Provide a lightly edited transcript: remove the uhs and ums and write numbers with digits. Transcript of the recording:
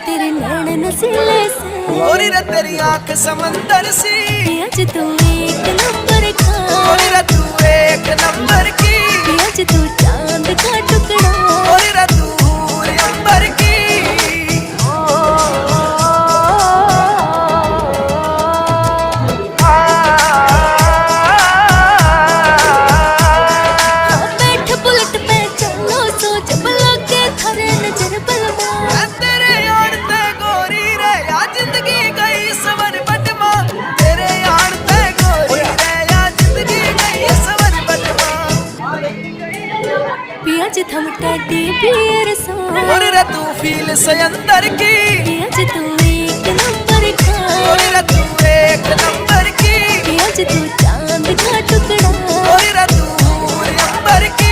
तेरे नैन नसीले से गोरी रे तेरी आंख समंदर सी आज तू एक नंबर का गोरी रे तू एक नंबर की आज तू चांद का टुकड़ा गोरी रे तू अंबर की बैठ बुलेट पे चलो सोच बला के थारे नजर बलवा तेरे यार ते गोरी रे या जिंदगी गई सवर बटवा तेरे यार ते गोरी रे या जिंदगी गई सवर बटवा पियाज थम टेडी बियर सो गोरी रे तू फील से अंदर की पियाज तू एक नंबर का गोरी रे तू एक नंबर की पियाज तू चांद का टुकड़ा गोरी रे तू अंबर की